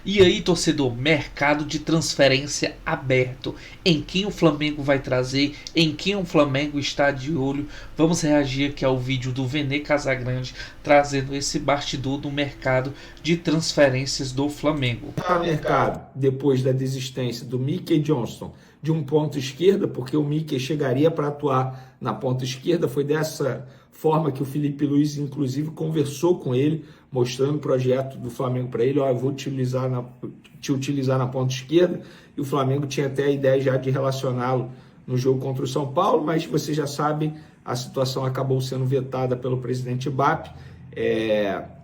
E aí, torcedor, mercado de transferência aberto. Em quem o Flamengo vai trazer, em quem o Flamengo está de olho. Vamos reagir aqui ao vídeo do Vene Casagrande, trazendo esse bastidor do mercado de transferências do Flamengo. Para o mercado, depois da desistência do Mickey Johnston de um ponto esquerda, porque o Mickey chegaria para atuar na ponta esquerda, foi dessa forma que o Felipe Luiz, inclusive, conversou com ele, mostrando o projeto do Flamengo para ele. Eu vou te utilizar na ponta esquerda, e o Flamengo tinha até a ideia já de relacioná-lo no jogo contra o São Paulo, mas vocês já sabem, a situação acabou sendo vetada pelo presidente BAP,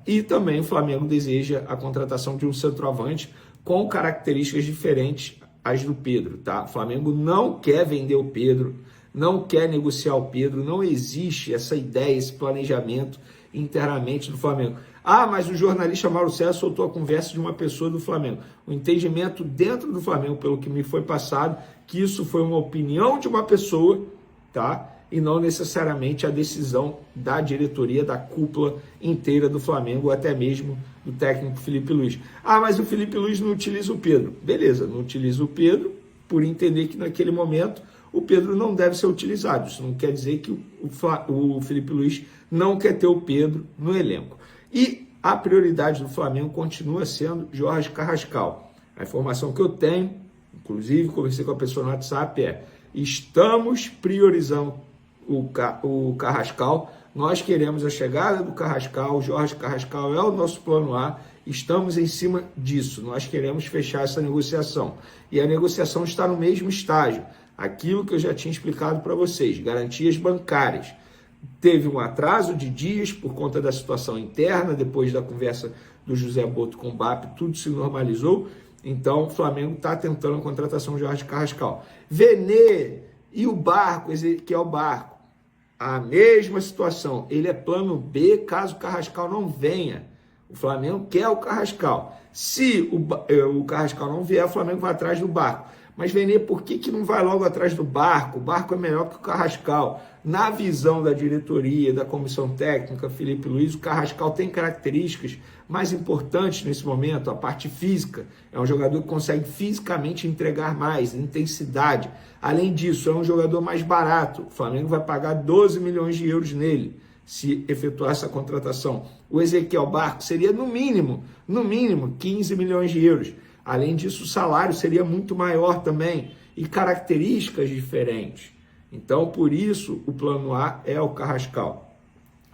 e também o Flamengo deseja a contratação de um centroavante com características diferentes às do Pedro, tá? O Flamengo não quer vender o Pedro, não quer negociar o Pedro, não existe essa ideia, esse planejamento internamente do Flamengo. Ah, mas o jornalista Mauro César soltou a conversa de uma pessoa do Flamengo. O entendimento dentro do Flamengo, pelo que me foi passado, que isso foi uma opinião de uma pessoa, tá? E não necessariamente a decisão da diretoria, da cúpula inteira do Flamengo, ou até mesmo do técnico Felipe Luiz. Ah, mas o Felipe Luiz não utiliza o Pedro. Beleza, não utiliza o Pedro, por entender que naquele momento o Pedro não deve ser utilizado. Isso não quer dizer que o Felipe Luiz não quer ter o Pedro no elenco. E a prioridade do Flamengo continua sendo Jorge Carrascal. A informação que eu tenho, inclusive conversei com a pessoa no WhatsApp, estamos priorizando o Carrascal, nós queremos a chegada do Carrascal, o Jorge Carrascal é o nosso plano A, estamos em cima disso, nós queremos fechar essa negociação. E a negociação está no mesmo estágio, aquilo que eu já tinha explicado para vocês, garantias bancárias. Teve um atraso de dias por conta da situação interna, depois da conversa do José Boto com o BAP, tudo se normalizou, então o Flamengo está tentando a contratação de Jorge Carrascal. Vene e o Barco, Ezequiel Barco, a mesma situação, ele é plano B caso o Carrascal não venha. O Flamengo quer o Carrascal. Se o Carrascal não vier, o Flamengo vai atrás do Barco. Mas, Vene, por que não vai logo atrás do Barco? O Barco é melhor que o Carrascal. Na visão da diretoria, da comissão técnica, Felipe Luiz, o Carrascal tem características mais importantes nesse momento, a parte física. É um jogador que consegue fisicamente entregar mais, intensidade. Além disso, é um jogador mais barato. O Flamengo vai pagar 12 milhões de euros nele, se efetuar essa contratação. O Ezequiel Barco seria, no mínimo, 15 milhões de euros. Além disso, o salário seria muito maior também e características diferentes. Então, por isso, o plano A é o Carrascal.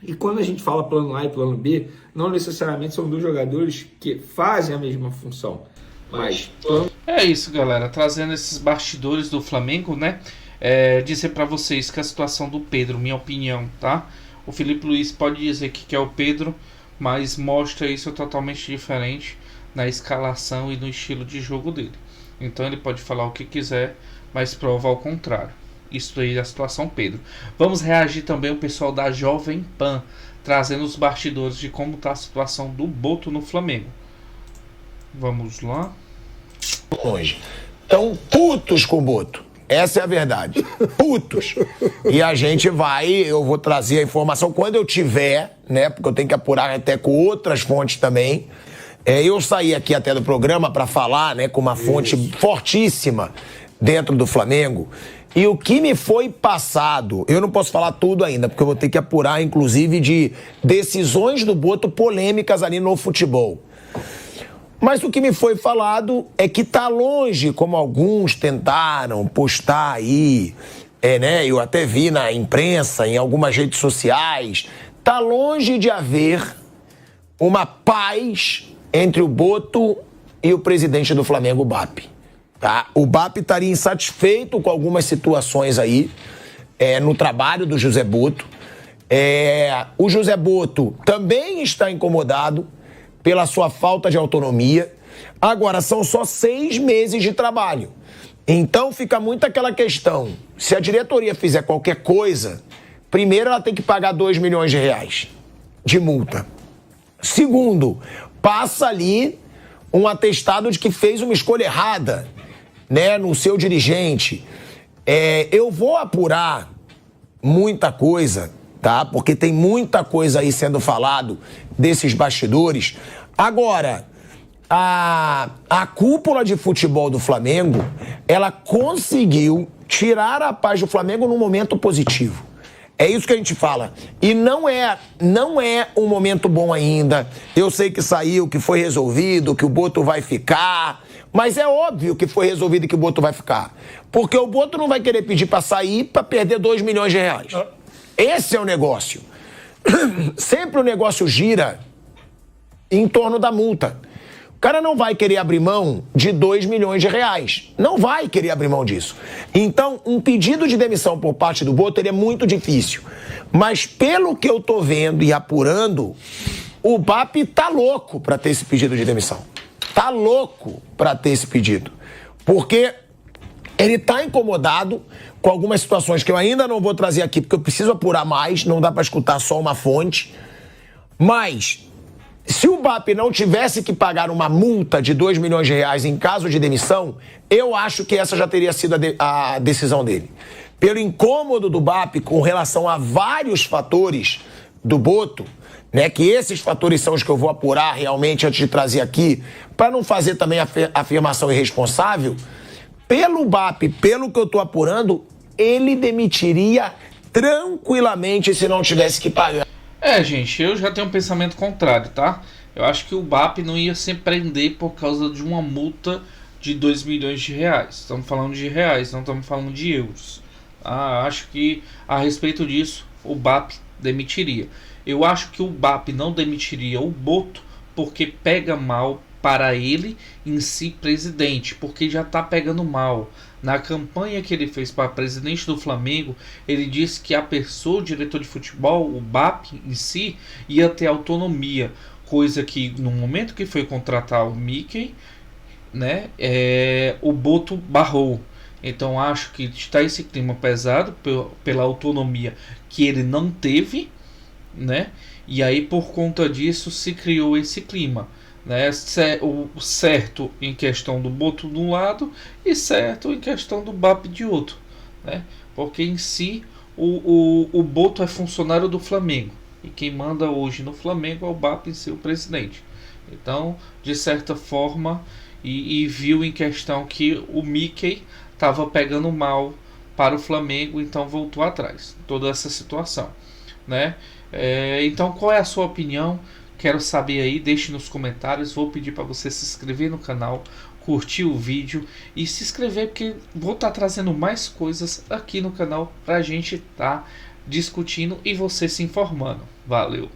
E quando a gente fala plano A e plano B, não necessariamente são dois jogadores que fazem a mesma função. Mas é isso, galera. Trazendo esses bastidores do Flamengo, né? Dizer para vocês que a situação do Pedro, minha opinião, tá? O Felipe Luiz pode dizer que quer o Pedro, mas mostra isso totalmente diferente na escalação e no estilo de jogo dele. Então ele pode falar o que quiser, mas prova ao contrário. Isso aí é a situação Pedro. Vamos reagir também o pessoal da Jovem Pan, trazendo os bastidores de como está a situação do Boto no Flamengo. Vamos lá. Longe. Estão putos com o Boto. Essa é a verdade. Putos. E a gente eu vou trazer a informação quando eu tiver, né? Porque eu tenho que apurar até com outras fontes também. Eu saí aqui até do programa para falar, né, com uma fonte fortíssima dentro do Flamengo. E o que me foi passado, eu não posso falar tudo ainda, porque eu vou ter que apurar, inclusive, de decisões do Boto polêmicas ali no futebol. Mas o que me foi falado é que tá longe, como alguns tentaram postar aí, né, eu até vi na imprensa, em algumas redes sociais, tá longe de haver uma paz entre o Boto e o presidente do Flamengo, o BAP. Tá? O BAP estaria insatisfeito com algumas situações aí no trabalho do José Boto. O José Boto também está incomodado pela sua falta de autonomia. Agora, são só 6 meses de trabalho. Então, fica muito aquela questão. Se a diretoria fizer qualquer coisa, primeiro ela tem que pagar 2 milhões de reais de multa. Segundo, passa ali um atestado de que fez uma escolha errada, né, no seu dirigente. Eu vou apurar muita coisa, tá? Porque tem muita coisa aí sendo falado desses bastidores. Agora, a cúpula de futebol do Flamengo, ela conseguiu tirar a paz do Flamengo num momento positivo. É isso que a gente fala. E não é um momento bom ainda. Eu sei que saiu, que foi resolvido, que o Boto vai ficar. Mas é óbvio que foi resolvido e que o Boto vai ficar. Porque o Boto não vai querer pedir para sair para perder 2 milhões de reais. Esse é o negócio. Sempre o negócio gira em torno da multa. O cara não vai querer abrir mão de 2 milhões de reais. Não vai querer abrir mão disso. Então, um pedido de demissão por parte do Boto ele é muito difícil. Mas pelo que eu tô vendo e apurando, o BAP tá louco para ter esse pedido de demissão. Tá louco para ter esse pedido. Porque ele tá incomodado com algumas situações que eu ainda não vou trazer aqui, porque eu preciso apurar mais, não dá para escutar só uma fonte. Mas se o BAP não tivesse que pagar uma multa de 2 milhões de reais em caso de demissão, eu acho que essa já teria sido a decisão dele. Pelo incômodo do BAP com relação a vários fatores do Boto, né, que esses fatores são os que eu vou apurar realmente antes de trazer aqui, para não fazer também afirmação irresponsável, pelo BAP, pelo que eu estou apurando, ele demitiria tranquilamente se não tivesse que pagar. Gente, eu já tenho um pensamento contrário, tá? Eu acho que o BAP não ia se prender por causa de uma multa de 2 milhões de reais. Estamos falando de reais, não estamos falando de euros. Acho que a respeito disso, o BAP demitiria. Eu acho que o BAP não demitiria o Boto porque pega mal para ele em si presidente, porque já está pegando mal. Na campanha que ele fez para presidente do Flamengo, ele disse que a pessoa, o diretor de futebol, o BAP em si, ia ter autonomia, coisa que no momento que foi contratar o Mickey, né, o Boto barrou. Então acho que está esse clima pesado pela autonomia que ele não teve, né? E aí por conta disso se criou esse clima, né? O certo em questão do Boto de um lado e certo em questão do BAP de outro, né? Porque em si o Boto é funcionário do Flamengo e quem manda hoje no Flamengo é o BAP em si, o presidente. Então, de certa forma, e viu em questão que o Mickey estava pegando mal para o Flamengo, então voltou atrás. Toda essa situação, né? Então, qual é a sua opinião? Quero saber aí, deixe nos comentários. Vou pedir para você se inscrever no canal, curtir o vídeo e se inscrever, porque vou estar trazendo mais coisas aqui no canal para a gente estar discutindo e você se informando. Valeu!